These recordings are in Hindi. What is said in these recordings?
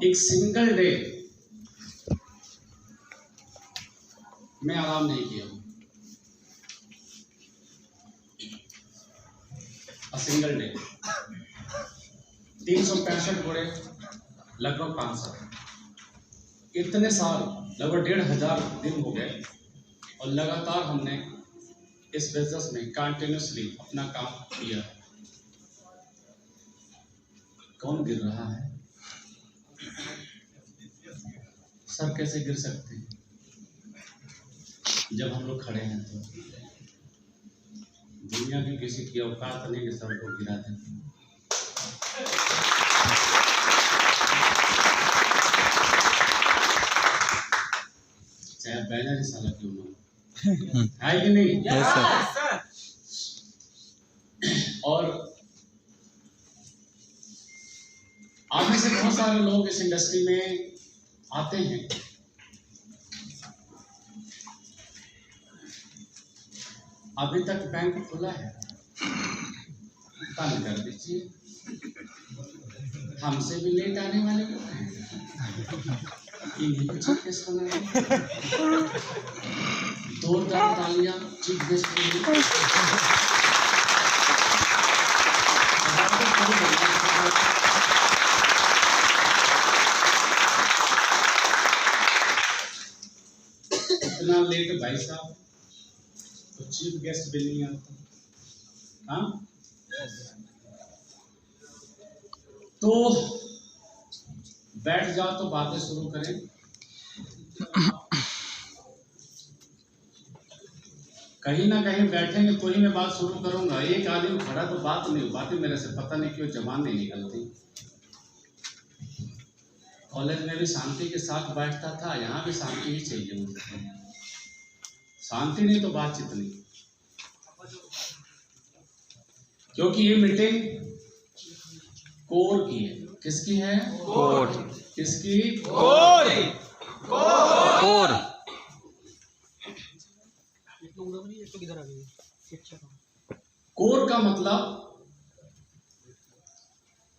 एक सिंगल डे में आराम नहीं किया हूं। सिंगल डे 365 घोड़े लगभग 5 साल, इतने साल लगभग 1500 दिन हो गए और लगातार हमने इस बिजनेस में कंटिन्यूसली अपना काम किया है। कौन गिर रहा है? सर कैसे गिर सकते हैं जब हम लोग खड़े हैं? तो दुनिया की किसी की औकात नहीं कि सर को गिरा दें। चाहे बैनर ही साला क्यों ना है कि नहीं? सर। और आप में से बहुत सारे लोग इस इंडस्ट्री में आते हैं, अभी तक बैंक खुला है, बंद कर दीजिए। हमसे भी लेट आने वाले लोग हैं, इन्हीं को चीफ गेस्ट बनाएंगे। 2 तालियां चीफ गेस्ट के लिए। इतना लेट भाई साहब, तो चीफ गेस्ट भी नहीं आता। हाँ, तो बैठ जाओ तो बातें शुरू करें। कहीं ना कहीं बैठेंगे तो ही मैं बात शुरू करूंगा। एक आदमी खड़ा तो बात नहीं हो पाती मेरे से, पता नहीं क्यों जबान नहीं निकलती। कॉलेज में भी शांति के साथ बैठता था, यहाँ भी शांति ही चाहिए मुझे। शांति नहीं तो बातचीत नहीं, क्योंकि ये मीटिंग कोर की है। किसकी है? कोर। किसकी? कोर। कोर। कोर का मतलब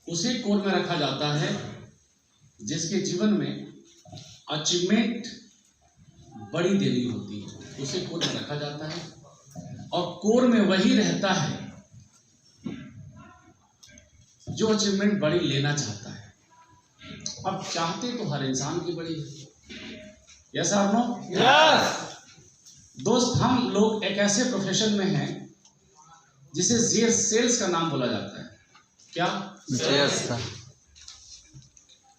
उसी कोर में रखा जाता है जिसके जीवन में अचीवमेंट बड़ी देनी होती है, उसे कोर में रखा जाता है। और कोर में वही रहता है जो अचीवमेंट बड़ी लेना चाहता है। अब चाहते तो हर इंसान की बड़ी है। यस और नो? यस। दोस्त, हम लोग एक ऐसे प्रोफेशन में हैं जिसे सेल्स का नाम बोला जाता है। क्या? Yes sir.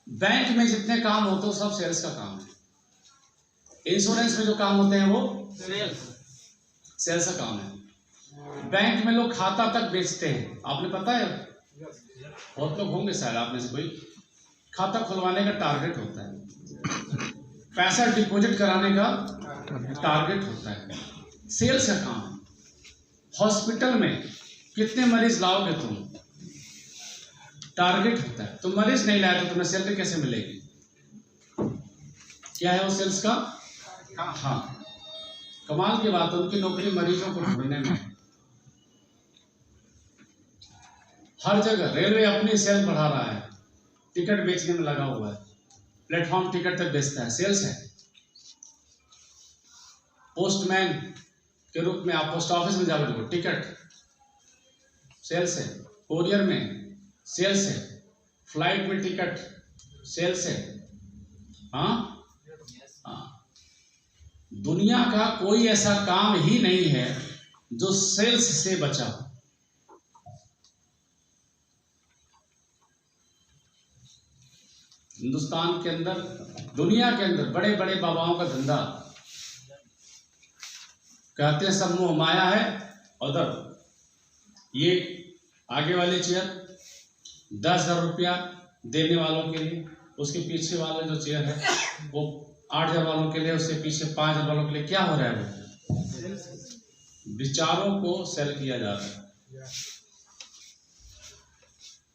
बैंक में जितने काम होते हैं सब सेल्स का काम है। इंश्योरेंस में जो काम होते हैं वो सेल्स का काम है। बैंक में लोग खाता तक बेचते हैं, आपने पता है? बहुत लोग होंगे शायद आप में से कोई। खाता खुलवाने का टारगेट होता है, पैसा डिपॉजिट कराने का टारगेट होता है, सेल्स का काम है। हॉस्पिटल में कितने मरीज लाओगे तुम, टारगेट होता है। तुम मरीज नहीं लाए तो तुम्हें सैलरी कैसे मिलेगी? क्या है वो सेल्स का? हाँ, कमाल की बात है, उनकी नौकरी मरीजों को ढूंढने में है। हर जगह रेलवे अपनी सेल बढ़ा रहा है, टिकट बेचने में लगा हुआ है, प्लेटफॉर्म टिकट तक बेचता है, सेल्स है। पोस्टमैन के रूप में आप पोस्ट ऑफिस में जाओगे तो टिकट, सेल्स है। कोरियर में सेल्स है, फ्लाइट में टिकट, सेल्स है। हाँ, दुनिया का कोई ऐसा काम ही नहीं है जो सेल्स से बचा हो। हिंदुस्तान के अंदर, दुनिया के अंदर बड़े बड़े बाबाओं का धंधा, कहते हैं सब मोह माया है। उधर ये आगे वाले चेयर 10,000 रुपया देने वालों के लिए, उसके पीछे वाला जो चेयर है वो 8,000 वालों के लिए, उससे पीछे 5,000 वालों के लिए। क्या हो रहा है? वो विचारों को सेल किया जा रहा है।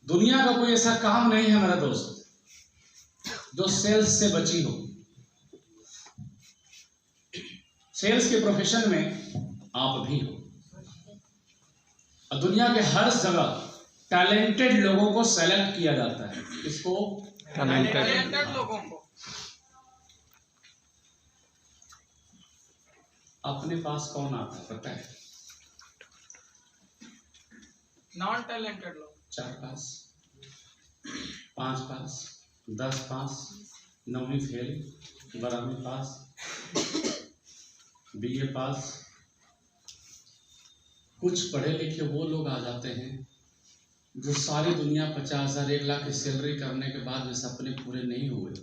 दुनिया का कोई ऐसा काम नहीं है मेरा दोस्त जो सेल्स से बची हो। सेल्स के प्रोफेशन में आप भी हो। और दुनिया के हर जगह टैलेंटेड लोगों को सेलेक्ट किया जाता है। इसको टैलेंटेड लोगों को अपने पास कौन आता है पता है? नॉन टैलेंटेड लोग 4 पास, 5 पास, 10 पास, 9वीं फेल, 12वीं पास, BA पास। कुछ पढ़े लिखे वो लोग आ जाते हैं जो सारी दुनिया 50,000 1 लाख की सैलरी करने के बाद भी सपने पूरे नहीं हुए,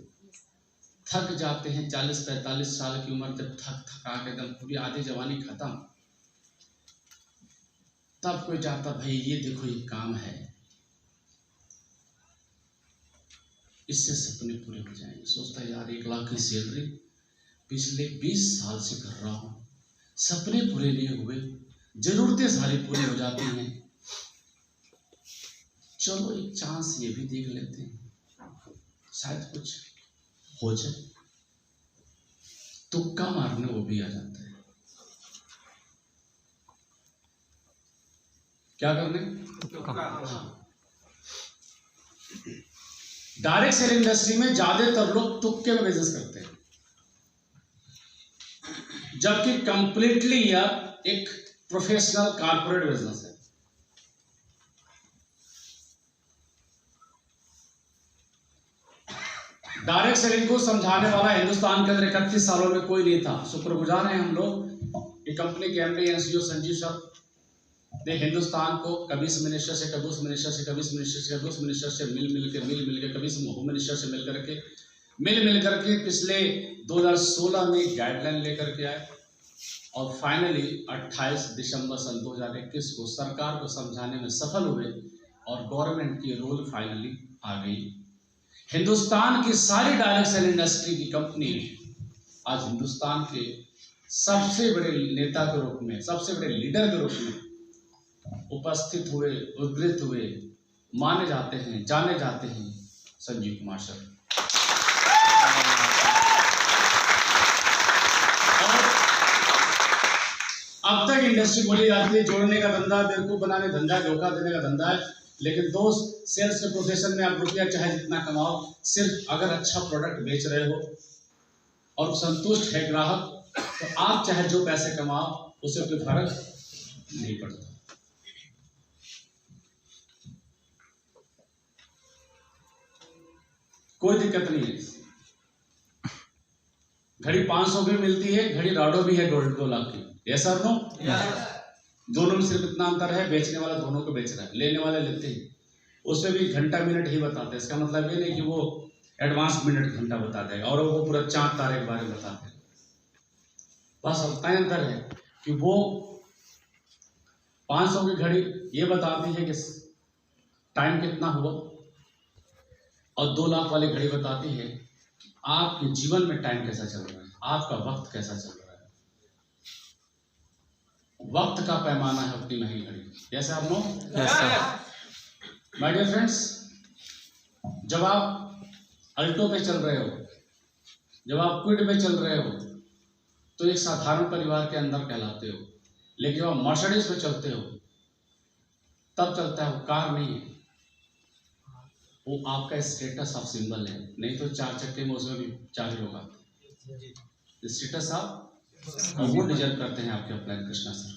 थक जाते हैं। 40-45 साल की उम्र जब थका के एकदम पूरी आधी जवानी खत्म, तब कोई जाता भाई ये देखो ये काम है, इससे सपने पूरे हो जाएंगे। सोचता है यार 1 लाख की सैलरी पिछले 20 साल से कर रहा हूं, सपने पूरे नहीं हुए, जरूरतें सारी पूरी हो जाती हैं, चलो एक चांस ये भी देख लेते हैं, शायद कुछ हो जाए। तुक्का मारने वो भी आ जाता है। क्या करने? हाँ। डायरेक्ट सेल इंडस्ट्री में ज्यादातर लोग तुक्के में बिजनेस करते हैं, जबकि कंप्लीटली यह एक प्रोफेशनल कॉर्पोरेट बिजनेस है। डायरेक्ट सेलिंग को समझाने वाला हिंदुस्तान के अंदर 31 सालों में कोई नहीं था। शुक्रगुजार हैं हम लोग, ये कंपनी के MD CEO संजीव सर ने हिंदुस्तान को कभी इस मिनिस्टर से, कभी उस मिनिस्टर से, कभी इस मिनिस्टर से, कभी उस मिनिस्टर से मिल के कभी इस होम मिनिस्टर से मिल करके पिछले 2016 में गाइडलाइन लेकर के आए और फाइनली 28 दिसंबर सन 2021 को सरकार को समझाने में सफल हुए और गवर्नमेंट की रूल फाइनली आ गई। हिंदुस्तान की सारी डायरेक्ट सेल इंडस्ट्री की कंपनी आज हिंदुस्तान के सबसे बड़े नेता के रूप में, सबसे बड़े लीडर के रूप में उपस्थित हुए, उद्घृत हुए, माने जाते हैं, जाने जाते हैं संजीव कुमार सर। अब तक इंडस्ट्री बोली जाती है जोड़ने का धंधा, बेवकूफ बनाने धंधा, धोखा देने का धंधा है, लेकिन दोस्त सेल्स के प्रोफेशन में आप रुपया चाहे जितना कमाओ, सिर्फ अगर अच्छा प्रोडक्ट बेच रहे हो और संतुष्ट है ग्राहक, तो आप चाहे जो पैसे कमाओ उससे कोई फर्क नहीं पड़ता। कोई दिक्कत नहीं है। घड़ी 500 भी मिलती है, घड़ी राडो भी है 2 लाख की। ऐसा नो दोनों में सिर्फ इतना अंतर है, बेचने वाला दोनों को बेच रहा है, लेने वाले लेते हैं, उसमें भी घंटा मिनट ही बताते हैं। इसका मतलब ये नहीं कि वो एडवांस मिनट घंटा बता देगा और वो पूरा चांद तारे के बारे में बताते हैं। बस उतना ही अंतर है कि वो 500 की घड़ी ये बताती है कि टाइम कितना हुआ और 2 लाख वाली घड़ी बताती है कि आपके जीवन में टाइम कैसा चल रहा है, आपका वक्त कैसा चल रहा है। वक्त का पैमाना है अपनी महंगी घड़ी, जैसे आप नो। माय डियर फ्रेंड्स, जब आप अल्टो पे चल रहे हो, जब आप क्विड पे चल रहे हो, तो एक साधारण परिवार के अंदर कहलाते हो, लेकिन जब आप मर्सिडीज पे चलते हो तब चलता है वो कार नहीं है, वो आपका स्टेटस ऑफ सिंबल है। नहीं तो 4 चक्के में उसमें भी 4 लोग आते। स्टेटस आप और वो डिजर्व करते हैं आपके अपलाइन कृष्णा सर।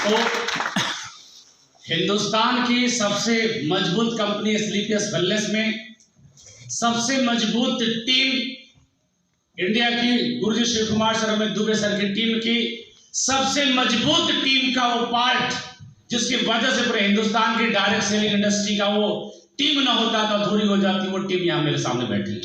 तो हिंदुस्तान की सबसे मजबूत कंपनी स्लीपियस वेलनेस में सबसे मजबूत टीम इंडिया की गुरुजी शिव कुमार सर में दुबे सर की टीम की सबसे मजबूत टीम का वो पार्ट, जिसकी वजह से पूरे हिंदुस्तान की डायरेक्ट सेलिंग इंडस्ट्री का वो टीम ना होता तो अधूरी हो जाती, वो टीम यहां मेरे सामने बैठी है।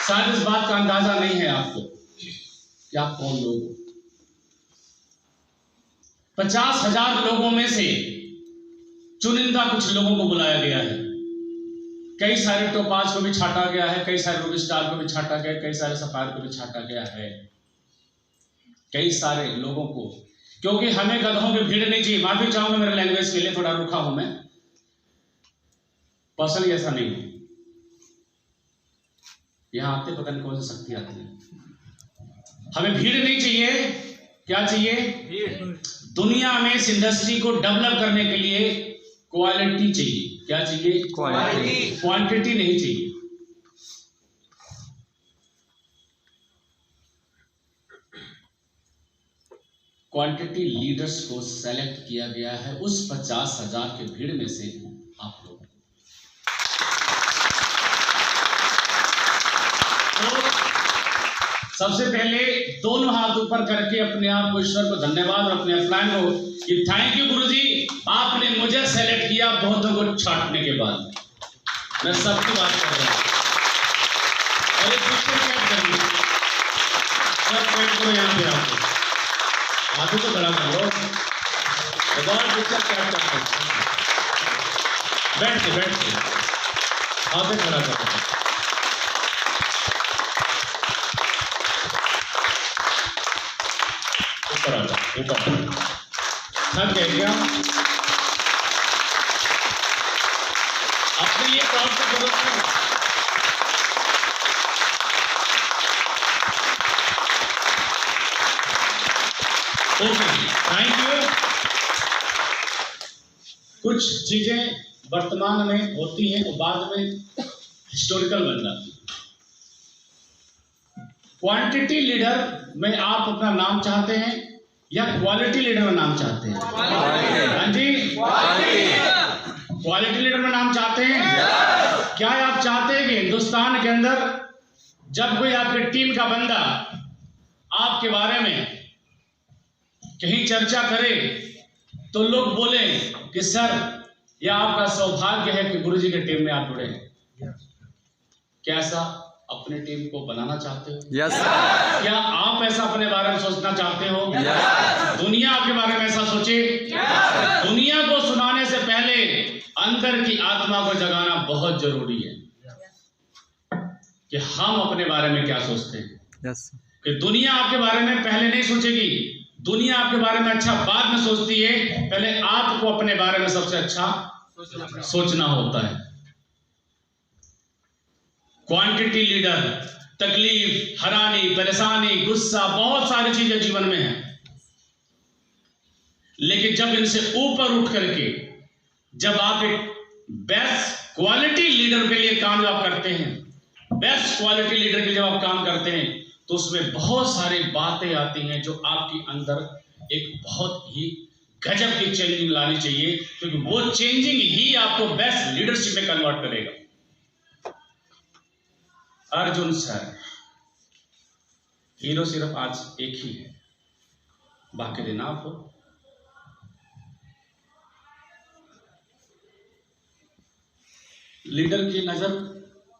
शायद इस बात का अंदाजा नहीं है आपको कि आप कौन लोग हो। 50,000 लोगों में से चुनिंदा कुछ लोगों को बुलाया गया है। कई सारे टोपाज को भी छाटा गया है, कई सारे रूबी स्टार को भी छाटा गया, कई सारे सफायर को भी छाटा गया है, कई सारे लोगों को, क्योंकि हमें गधों की भीड़ नहीं चाहिए। माफी चाहूंगा मेरे लैंग्वेज के लिए, थोड़ा रूखा हूं मैं, पर्सनली ऐसा नहीं हूं, यहाँ आते पता नहीं कौन सी शक्ति आती है। हमें भीड़ नहीं चाहिए, क्या चाहिए? भीड़। दुनिया में इस इंडस्ट्री को डेवलप करने के लिए क्वालिटी चाहिए। क्या चाहिए? क्वालिटी। क्वांटिटी नहीं चाहिए। क्वांटिटी लीडर्स को सेलेक्ट किया गया है उस 50,000 के भीड़ में से आप लोग। तो सबसे पहले दोनों हाथ ऊपर करके अपने आप को, ईश्वर को धन्यवाद और अपने अपलाइन को कि थैंक यू गुरुजी, आपने मुझे सेलेक्ट किया बहुतों को छांटने के बाद। मैं सबकी बात कर रहा हूं। और एक पिक्चर कैद करिए, सब कैद करो यहाँ पे आपको, हाथों को खड़ा कर लो, पिक्चर कैद करते बैठ के हाथों खड़ा कर। ऊपर आ जाओ, ऊपर थक गए क्या? अपने लिए प्राउड की जरूरत नहीं। Okay, thank you. कुछ चीजें वर्तमान में होती हैं और बाद में हिस्टोरिकल बन जाती है। क्वांटिटी लीडर में आप अपना नाम चाहते हैं या क्वालिटी लीडर में नाम चाहते हैं? हाँ जी, क्वालिटी लीडर में नाम चाहते हैं। क्या आप चाहते हैं कि हिंदुस्तान के अंदर जब कोई आपकी टीम का बंदा आपके बारे में कहीं चर्चा करे तो लोग बोले कि सर, यह आपका सौभाग्य है कि गुरुजी के टीम में आप जुड़े हैं? कैसा अपने टीम को बनाना चाहते हो? यस। क्या आप ऐसा अपने बारे में सोचना चाहते हो? दुनिया आपके बारे में ऐसा सोचे? दुनिया को सुनाने से पहले अंदर की आत्मा को जगाना बहुत जरूरी है कि हम अपने बारे में क्या सोचते हैं। यस। कि दुनिया आपके बारे में पहले नहीं सोचेगी, दुनिया आपके बारे में अच्छा बाद में सोचती है, पहले आपको अपने बारे में सबसे अच्छा सोचना होता है। क्वांटिटी लीडर तकलीफ, हैरानी, परेशानी, गुस्सा, बहुत सारी चीजें जीवन में हैं, लेकिन जब इनसे ऊपर उठ करके जब आप एक बेस्ट क्वालिटी लीडर के लिए काम जब करते हैं, बेस्ट क्वालिटी लीडर के लिए जब आप काम करते हैं, तो उसमें बहुत सारी बातें आती हैं जो आपके अंदर एक बहुत ही गजब की चेंजिंग लानी चाहिए, क्योंकि वो चेंजिंग ही आपको बेस्ट लीडरशिप में कन्वर्ट करेगा। अर्जुन सर, हीरो सिर्फ आज एक ही है, बाकी दिन आप हो। लीडर की नजर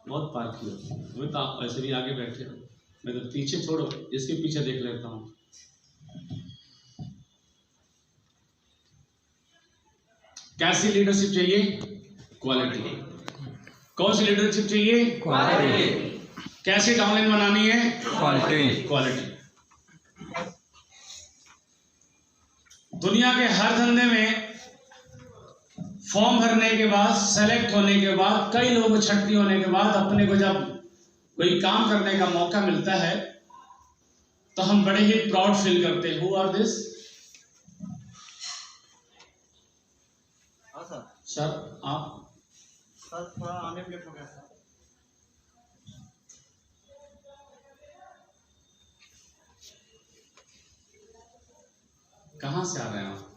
बहुत पार की होती है। वो तो आप ऐसे भी आगे बैठे हो, मैं तो पीछे छोड़ो, इसके पीछे देख लेता हूं। कैसी लीडरशिप चाहिए? क्वालिटी। कौन सी लीडरशिप चाहिए? क्वालिटी। कैसे डाउनलाइन बनानी है? क्वालिटी। क्वालिटी। दुनिया के हर धंधे में फॉर्म भरने के बाद, सेलेक्ट होने के बाद, कई लोगों को छटनी होने के बाद अपने को जब कोई काम करने का मौका मिलता है तो हम बड़े ही प्राउड फील करते हैं। Who are this? सर आप सर थोड़ा आने में लेट हो गया सर। कहाँ से आ रहे हैं आप?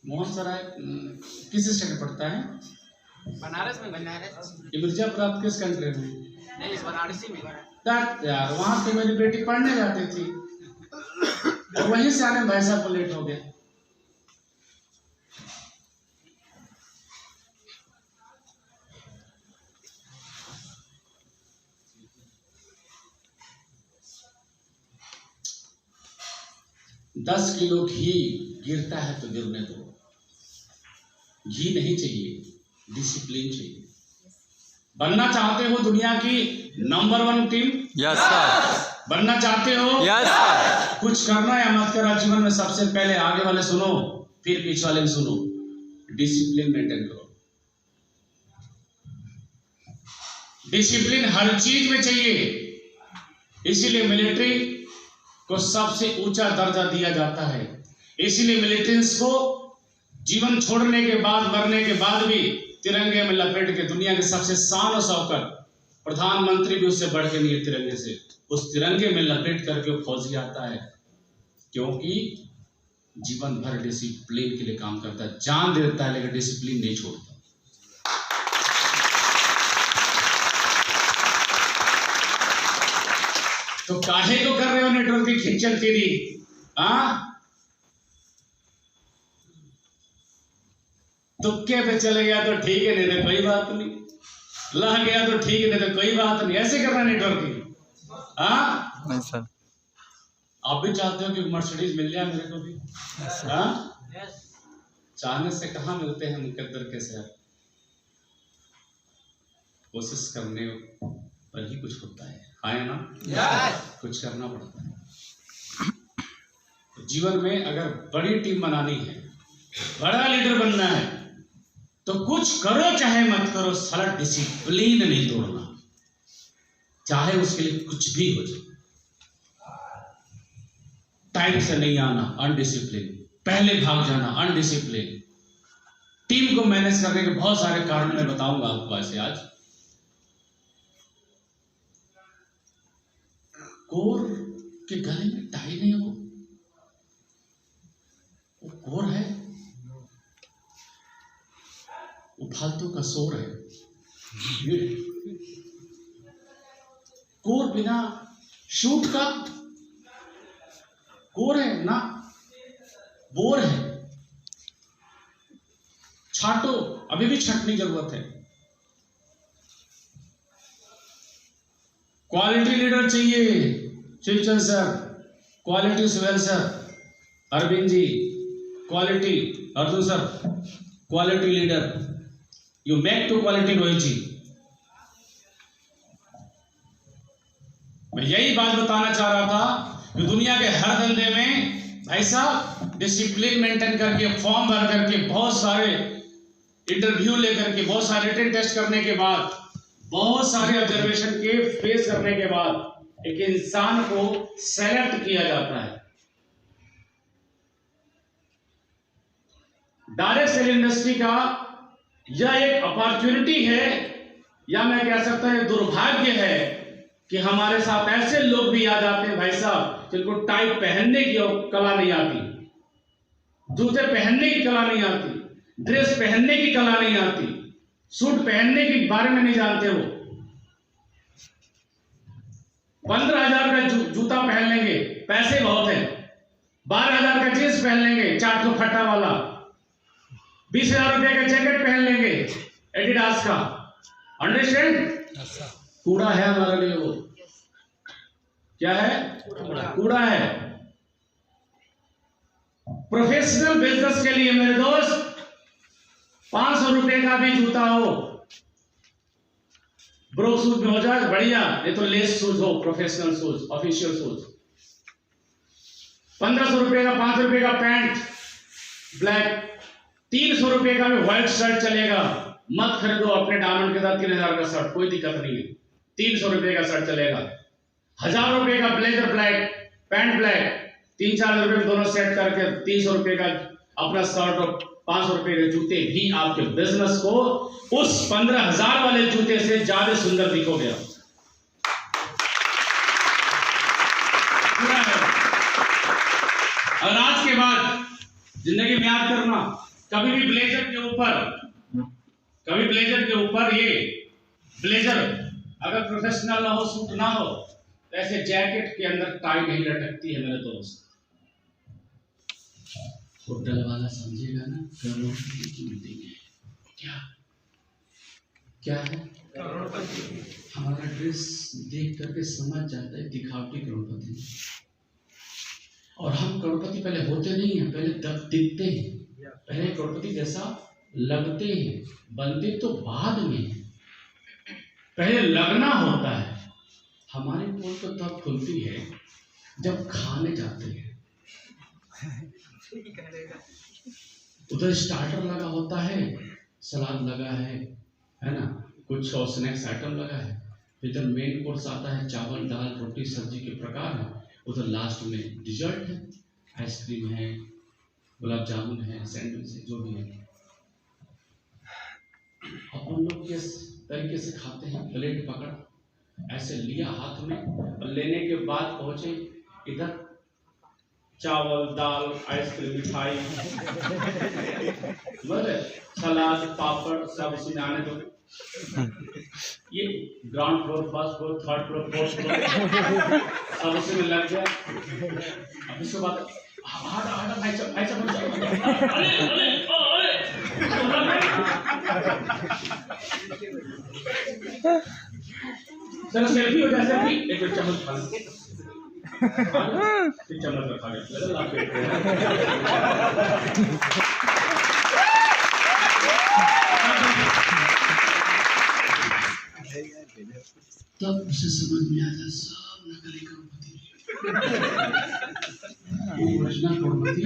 मोहन सराय किस स्टेट में पड़ता है? बनारस में। बनारस ये मिर्जापुर आप किस कंट्री में? नहीं, बनारसी में। यार वहां तो मेरी बेटी पढ़ने जाती थी और वहीं से आने भाई साहब को लेट हो गया। दस किलो घी गिरता है तो गिरने दो। घी नहीं चाहिए, डिसिप्लिन चाहिए। बनना चाहते हो दुनिया की नंबर 1 टीम? Yes sir. बनना चाहते हो? Yes sir. कुछ करना या मत करना जीवन में, सबसे पहले आगे वाले सुनो, फिर पीछे वाले सुनो। डिसिप्लिन मेंटेन करो। डिसिप्लिन हर चीज में चाहिए, इसीलिए मिलिट्री को सबसे ऊंचा दर्जा दिया जाता है। इसीलिए मिलिट्रियंस को जीवन छोड़ने के बाद, मरने के बाद भी तिरंगे में लपेट के दुनिया के सबसे शान और शौकत, प्रधानमंत्री भी उससे बढ़ के नहीं है तिरंगे से, उस तिरंगे में लपेट करके वो फौजी आता है, क्योंकि जीवन भर डिसिप्लिन के लिए काम करता है, जान देता है लेकिन डिसिप्लिन नहीं छोड़ता। तो काहे को कर रहे हो नेटवर्क की खिंचन तेरी? तुक्के पे चले गया तो ठीक है, नहीं तो कोई बात नहीं, लह गया तो ठीक है, नहीं तो कोई बात नहीं। ऐसे करना नेटवर्क की? नहीं सर। आप भी चाहते हो कि मर्सिडीज मिल जाए मेरे को भी? चाहने से कहाँ मिलते हैं मुकद्दर के साथ, कोशिश करने पर ही कुछ होता है ना? कुछ करना पड़ता है। तो जीवन में अगर बड़ी टीम बनानी है, बड़ा लीडर बनना है, तो कुछ करो चाहे मत करो, सारा डिसिप्लिन नहीं तोड़ना, चाहे उसके लिए कुछ भी हो जाए। टाइम से नहीं आना, अनडिसिप्लिन, पहले भाग जाना, अनडिसिप्लिन। टीम को मैनेज करने के बहुत सारे कारण मैं बताऊंगा आपको ऐसे आज। कोर के गले में टाई नहीं हो, वो कोर है, वो फालतू का शोर है। कोर बिना शूट का कोर है ना, बोर है। छाटो, अभी भी छटनी जरूरत है। क्वालिटी लीडर चाहिए Shivchand sir, quality Suhel sir, Arvind ji quality, Arjun sir quality leader, you make to quality Rohit ji. मैं यही बात बताना चाह रहा था कि दुनिया के हर धंधे में भाई साहब डिसिप्लिन मेंटेन करके, फॉर्म भर करके, बहुत सारे इंटरव्यू लेकर के, बहुत सारे रिटन टेस्ट करने के बाद, बहुत सारे ऑब्जर्वेशन के फेस करने के बाद एक इंसान को सेलेक्ट किया जाता है। डायरेक्ट सेल इंडस्ट्री का यह एक अपॉर्चुनिटी है, या मैं कह सकता हूं दुर्भाग्य है कि हमारे साथ ऐसे लोग भी आ जाते हैं भाई साहब जिनको टाई पहनने की कला नहीं आती, जूते पहनने की कला नहीं आती, ड्रेस पहनने की कला नहीं आती, सूट पहनने के बारे में नहीं जानते। वो 15,000 का जूता पहन लेंगे, पैसे बहुत है। 12,000 का जींस पहन लेंगे, 4 तो फटा वाला। 20,000 रुपए का जैकेट पहन लेंगे एडिडास का। अंडरस्टैंड? कूड़ा है हमारे लिए वो। क्या है? कूड़ा है। प्रोफेशनल बिजनेस के लिए मेरे दोस्त 500 रुपए का भी जूता हो, ब्रो शूज में हो जाए बढ़िया, ये तो लेस शूज हो, प्रोफेशनल शूज, ऑफिशियल शूज। 1500 रुपए का 500 रुपए का पैंट ब्लैक, 300 रुपए का भी व्हाइट शर्ट चलेगा। मत खरीदो अपने डायमंड के साथ 3,000 का शर्ट, कोई दिक्कत नहीं है, 300 रुपए का शर्ट चलेगा। 1,000 रुपए का ब्लेजर ब्लैक, पैंट ब्लैक, 3-4 रुपए में दोनों सेट करके 300 रुपए का अपना शर्ट और 500 रुपए के जूते भी आपके बिजनेस को उस 15,000 वाले जूते से ज्यादा सुंदर दिखोगे। और आज के बाद जिंदगी में याद करना, कभी भी ब्लेजर के ऊपर ये ब्लेजर अगर प्रोफेशनल ना हो, सूट ना हो, तो ऐसे जैकेट के अंदर टाई नहीं लटकती है मेरे दोस्त। होटल वाला समझेगा ना, करोड़पति की मीटिंग है। क्या है? हमारा ड्रेस देख करके समझ जाता है दिखावटी करोड़पति, और हम करोड़पति पहले होते नहीं हैं, पहले दिखते हैं, पहले करोड़पति जैसा लगते हैं, बनते तो बाद में, पहले लगना होता है। हमारी पोल तो तब खुलती है जब खाने जाते हैं। उधर स्टार्टर लगा होता है, सलाद लगा है ना, कुछ और स्नैक्स आइटम लगा है। इधर मेन कोर्स आता है, चावल दाल रोटी सब्जी के प्रकार है। उधर लास्ट में डिजर्ट है, आइसक्रीम है, गुलाब जामुन है, सैंडविच है, जो भी है। अपन लोग किस तरीके से खाते हैं, प्लेट पकड़ ऐसे लिया हाथ में और लेने के बाद पहुंचे इधर चावल दाल आइसक्रीम मिठाई बोले सलाद पापड़ सब उसी में आने दो। ये ground floor first floor third floor fourth floor सब उसी में लग गया। अब इसके बाद चलो सेल्फी हो जाए, सेल्फी एक चम्मच खा लो, चम्मच रखा गया। तब उसे समझ में आ जाए सब नकली करोड़पति ओरिजिनल करोड़पति।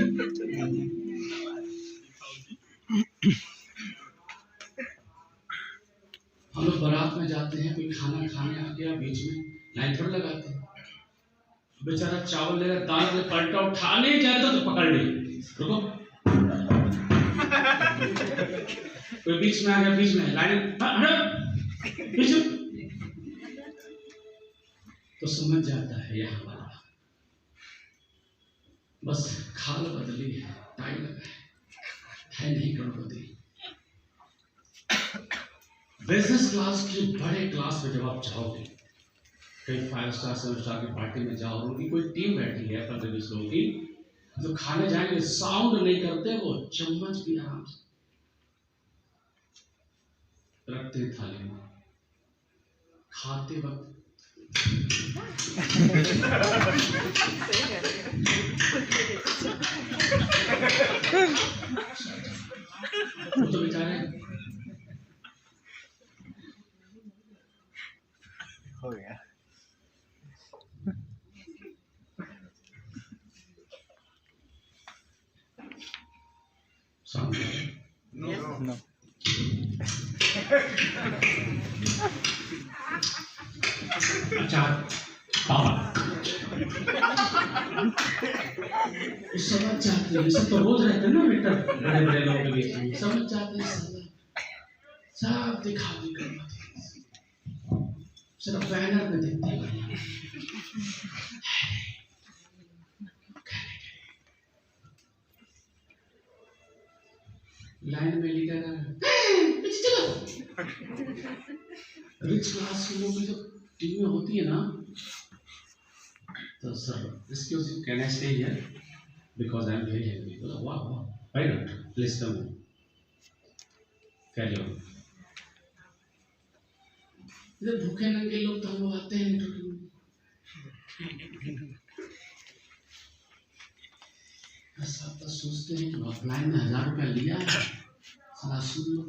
हम लोग बारात में जाते हैं, कोई खाना खाने आ गया, बीच में लाइन थोड़ा लगाते हैं। बेचारा चावल ले रहा, दाल ले, पलटा उठाने जाता तो पकड़ ली, रुको। कोई बीच में आ गया, बीच में लाइन बीच में, तो समझ जाता है यह हमारा बस खाल बदली है, टाई लगा है नहीं करोड़पति। बिजनेस क्लास के बड़े क्लास में जब आप जाओगे, कई 5 स्टार 7 स्टार की पार्टी में जाओ, उनकी कोई टीम बैठी है 15-20 लोगों की, जो खाने जाएंगे साउंड नहीं करते, वो चम्मच भी आराम से रखते हैं थाली में, खाते वक्त वो तो बेचारे हो गया। No. अचार समझ जाते हैं, सब तो रोज रहते हैं ना बेटा, बड़े बड़े लोगों के बीच में समझ जाते हैं, सब दिखा दी करना, सिर्फ बैनर में देखते हैं। लाइन में लिखा चलो रिच क्लास के लोग जब टीम में होती है ना, तो sir excuse you, can I stay here because I am very hungry. बोला वाह why not, please come in, carry on। इधर भूखे नंगे लोग तो हम लोग आते हैं इंटरव्यू में, सब तो सोचते हैं कि ऑफलाइन में 1000 रुपया लिया है, साला सुन लो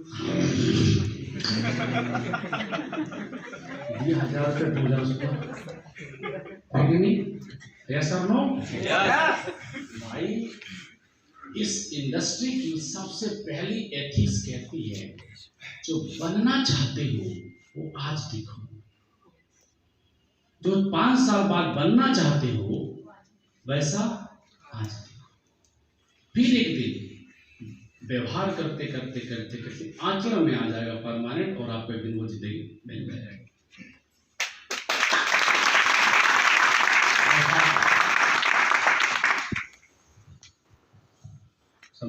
ये 1000 रुपये पूजा उसको है कि नहीं, यस और नो? भाई इस इंडस्ट्री की सबसे पहली एथिक्स कहती है, जो बनना चाहते हो वो आज देखो, जो 5 साल बाद बनना चाहते हो वैसा आज देखो, फिर एक दिन व्यवहार करते करते करते करते आचरण में आ जाएगा परमानेंट, और आपको एक दिन वो जिंदगी मिल जाएगी।